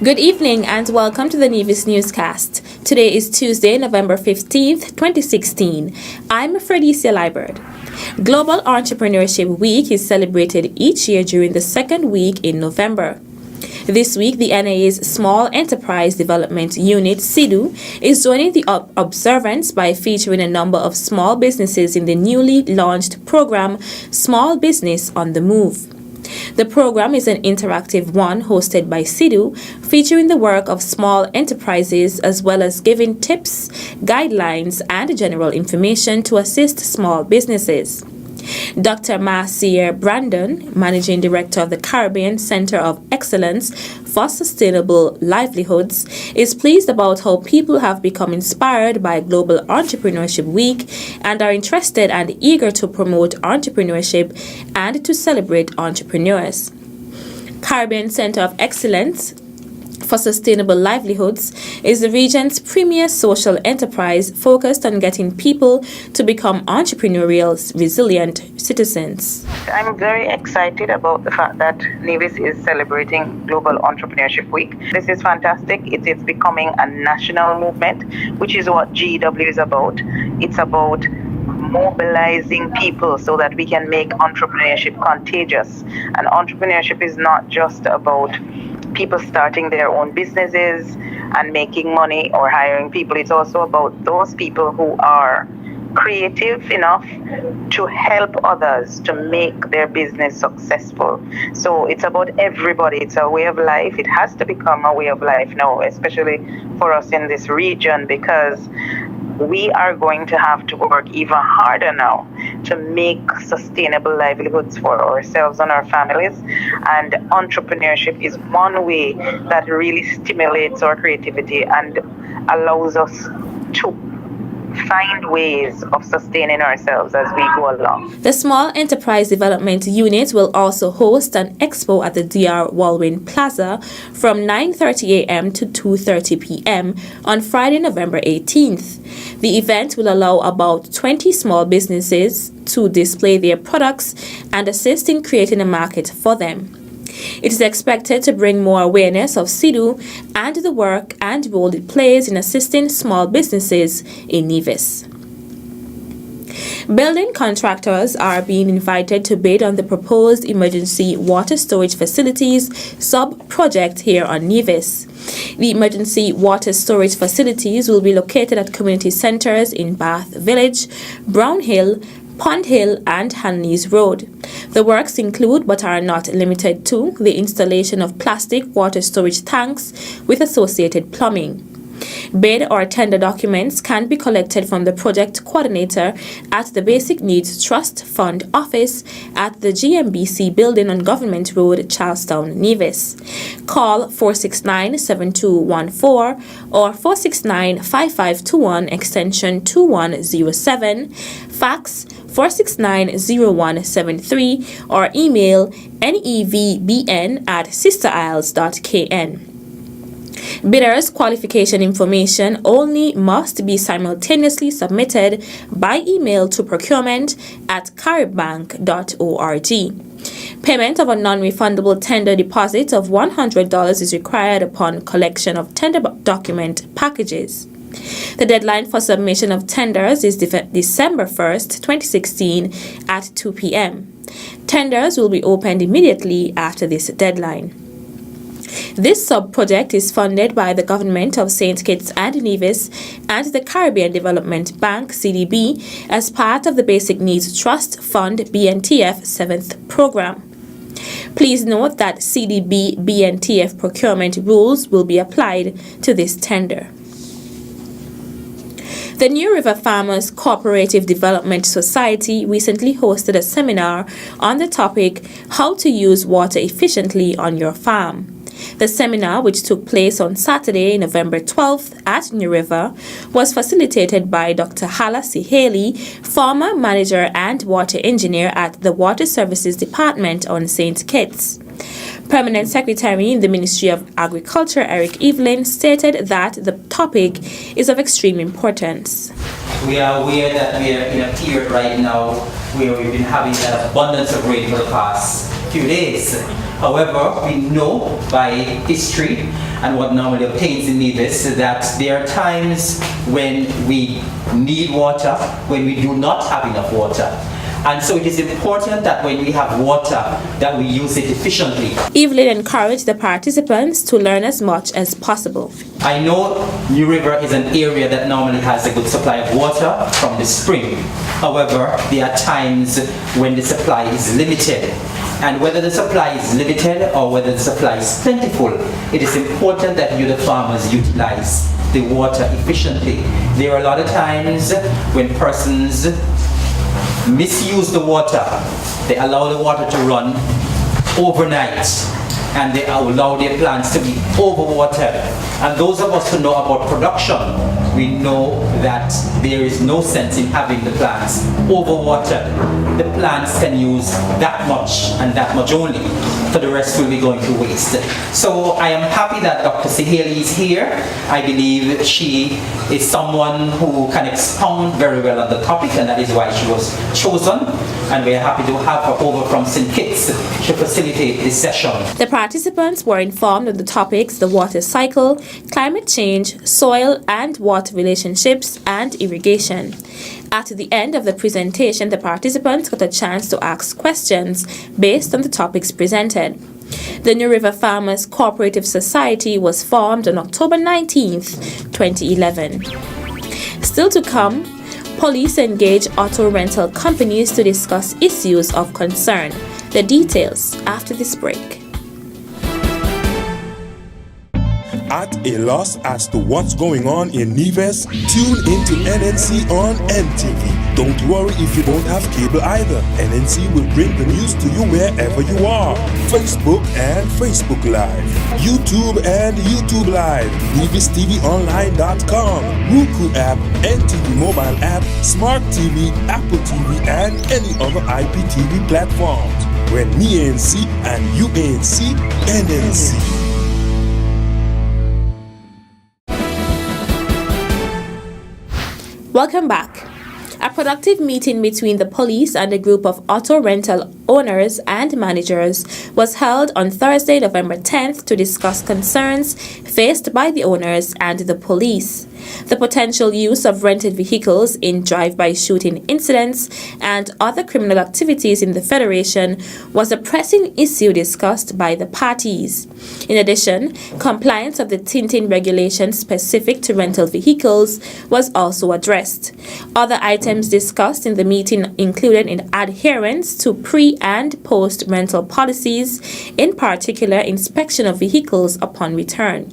Good evening and welcome to the Nevis Newscast. Today is Tuesday, November 15th, 2016. I'm Fredicia Liebert. Global Entrepreneurship Week is celebrated each year during the second week in November. This week, the NIA's Small Enterprise Development Unit, SIDU, is joining the observance by featuring a number of small businesses in the newly launched program, Small Business on the Move. The program is an interactive one hosted by SIDU, featuring the work of small enterprises as well as giving tips, guidelines, and general information to assist small businesses. Dr. Marcia Brandon, Managing Director of the Caribbean Center of Excellence for Sustainable Livelihoods, is pleased about how people have become inspired by Global Entrepreneurship Week and are interested and eager to promote entrepreneurship and to celebrate entrepreneurs. Caribbean Center of Excellence for Sustainable Livelihoods is the region's premier social enterprise focused on getting people to become entrepreneurial, resilient citizens. I'm very excited about the fact that Nevis is celebrating Global Entrepreneurship Week. This is fantastic. It is becoming a national movement, which is what GW is about. It's about mobilizing people so that we can make entrepreneurship contagious. And entrepreneurship is not just about people starting their own businesses and making money or hiring people. It's also about those people who are creative enough to help others to make their business successful. So it's about everybody. It's a way of life. It has to become a way of life now, especially for us in this region, because we are going to have to work even harder now to make sustainable livelihoods for ourselves and our families. And entrepreneurship is one way that really stimulates our creativity and allows us to find ways of sustaining ourselves as we go along. The Small Enterprise Development Unit will also host an expo at the DR Walwyn Plaza from 9:30 a.m. to 2:30 p.m. on Friday, November 18th. The event will allow about 20 small businesses to display their products and assist in creating a market for them. It is expected to bring more awareness of SIDU and the work and role it plays in assisting small businesses in Nevis. Building contractors are being invited to bid on the proposed emergency water storage facilities sub-project here on Nevis. The emergency water storage facilities will be located at community centers in Bath Village, Brown Hill, Pond Hill, and Hanleys Road. The works include, but are not limited to, the installation of plastic water storage tanks with associated plumbing. Bid or tender documents can be collected from the project coordinator at the Basic Needs Trust Fund office at the GMBC building on Government Road, Charlestown, Nevis. Call 469-7214 or 469-5521 extension 2107, fax 469-0173 or email nevbn@sisterisles.kn. Bidders' qualification information only must be simultaneously submitted by email to procurement@caribbank.org. Payment of a non-refundable tender deposit of $100 is required upon collection of tender document packages. The deadline for submission of tenders is December 1st, 2016 at 2 p.m. Tenders will be opened immediately after this deadline. This sub-project is funded by the Government of St. Kitts and Nevis and the Caribbean Development Bank, CDB, as part of the Basic Needs Trust Fund BNTF 7th program. Please note that CDB BNTF procurement rules will be applied to this tender. The New River Farmers Cooperative Development Society recently hosted a seminar on the topic, How to Use Water Efficiently on Your Farm. The seminar, which took place on Saturday, November 12th at New River, was facilitated by Dr. Hala C. Haley, former manager and water engineer at the Water Services Department on St. Kitts. Permanent Secretary in the Ministry of Agriculture, Eric Evelyn, stated that the topic is of extreme importance. We are aware that we are in a period right now where we've been having an abundance of rain for the past few days. However, we know by history and what normally obtains in Nevis that there are times when we need water, when we do not have enough water. And so it is important that when we have water, that we use it efficiently. Evelyn encouraged the participants to learn as much as possible. I know New River is an area that normally has a good supply of water from the spring. However, there are times when the supply is limited. And whether the supply is limited or whether the supply is plentiful, it is important that you, the farmers, utilize the water efficiently. There are a lot of times when persons misuse the water. They allow the water to run overnight and they allow their plants to be overwatered. And those of us who know about production, we know that there is no sense in having the plants overwatered. The plants can use that much and that much only, for the rest will be going to waste. So I am happy that Dr. Siheli is here. I believe she is someone who can expound very well on the topic, and that is why she was chosen. And we are happy to have her over from St. Kitts to facilitate this session. The participants were informed of the topics: the water cycle, climate change, soil and water relationships, and irrigation. At the end of the presentation, the participants got a chance to ask questions based on the topics presented. The New River Farmers Cooperative Society was formed on October 19th, 2011. Still to come, police engage auto rental companies to discuss issues of concern. The details after this break. At a loss as to what's going on in Nevis? Tune into NNC on NTV. Don't worry if you don't have cable either. NNC will bring the news to you wherever you are. Facebook and Facebook Live. YouTube and YouTube Live. NevisTVOnline.com. Roku app, NTV mobile app, Smart TV, Apple TV, and any other IPTV platforms. When me ANC and you ANC, NNC. Welcome back. A productive meeting between the police and a group of auto rental owners and managers was held on Thursday, November 10th to discuss concerns faced by the owners and the police. The potential use of rented vehicles in drive-by shooting incidents and other criminal activities in the Federation was a pressing issue discussed by the parties. In addition, compliance of the tinting regulations specific to rental vehicles was also addressed. Other items discussed in the meeting included adherence to pre- and post-rental policies, in particular inspection of vehicles upon return.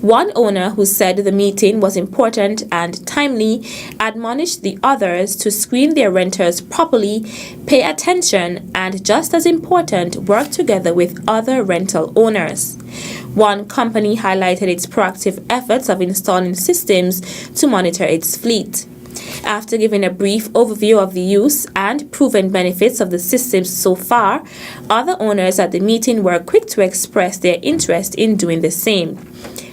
One owner who said the meeting was important and timely admonished the others to screen their renters properly, pay attention, and just as important, work together with other rental owners. One company highlighted its proactive efforts of installing systems to monitor its fleet. After giving a brief overview of the use and proven benefits of the systems so far, other owners at the meeting were quick to express their interest in doing the same.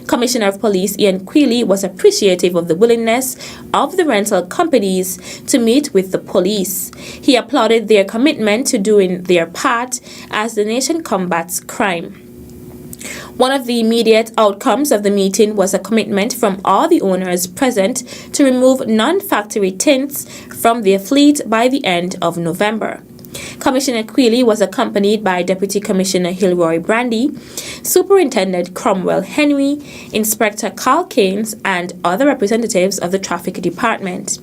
Commissioner of Police Ian Quealy was appreciative of the willingness of the rental companies to meet with the police. He applauded their commitment to doing their part as the nation combats crime. One of the immediate outcomes of the meeting was a commitment from all the owners present to remove non-factory tints from their fleet by the end of November. Commissioner Quealy was accompanied by Deputy Commissioner Hilroy Brandy, Superintendent Cromwell Henry, Inspector Carl Keynes, and other representatives of the Traffic Department.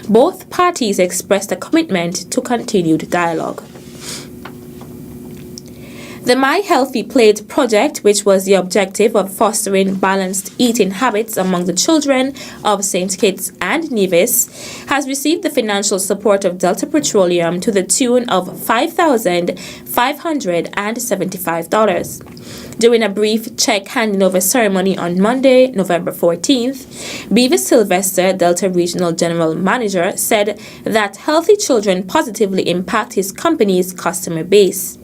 Both parties expressed a commitment to continued dialogue. The My Healthy Plate project, which was the objective of fostering balanced eating habits among the children of St. Kitts and Nevis, has received the financial support of Delta Petroleum to the tune of $5,575. During a brief check handing over ceremony on Monday, November 14th, Beavis Sylvester, Delta Regional General Manager, said that healthy children positively impact his company's customer base.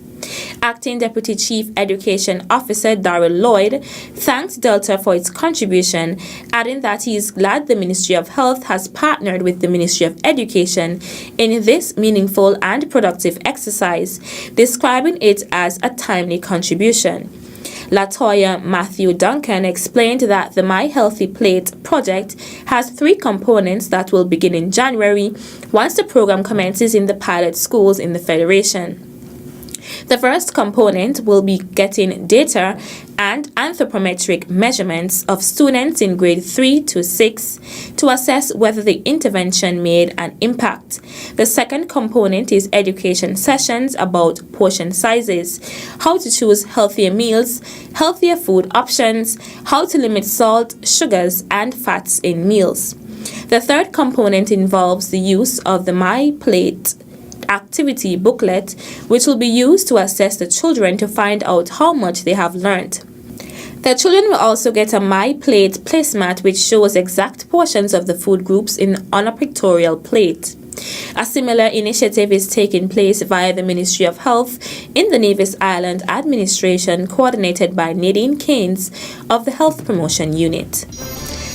Acting Deputy Chief Education Officer Darrell Lloyd thanked Delta for its contribution, adding that he is glad the Ministry of Health has partnered with the Ministry of Education in this meaningful and productive exercise, describing it as a timely contribution. Latoya Matthew Duncan explained that the My Healthy Plate project has 3 components that will begin in January once the program commences in the pilot schools in the Federation. The first component will be getting data and anthropometric measurements of students in grade 3 to 6 to assess whether the intervention made an impact. The second component is education sessions about portion sizes, how to choose healthier meals, healthier food options, how to limit salt, sugars, and fats in meals. The third component involves the use of the My Plate activity booklet, which will be used to assess the children to find out how much they have learned. The children will also get a My Plate placemat which shows exact portions of the food groups on a pictorial plate. A similar initiative is taking place via the Ministry of Health in the Nevis Island Administration, coordinated by Nadine Keynes of the Health Promotion Unit.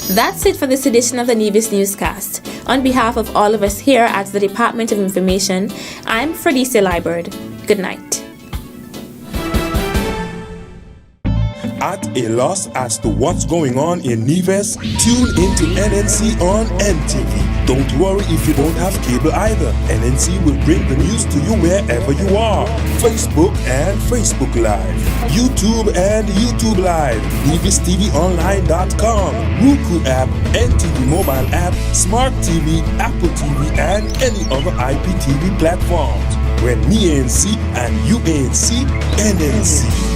That's it for this edition of the Nevis Newscast. On behalf of all of us here at the Department of Information, I'm Fredicia Liburd. Good night. At a loss as to what's going on in Nevis? Tune into NNC on NTV. Don't worry if you don't have cable either. NNC will bring the news to you wherever you are. Facebook and Facebook Live. YouTube and YouTube Live. NevisTVOnline.com. Roku app, NTV mobile app, Smart TV, Apple TV, and any other IPTV platforms. When me ANC and you ANC, NNC.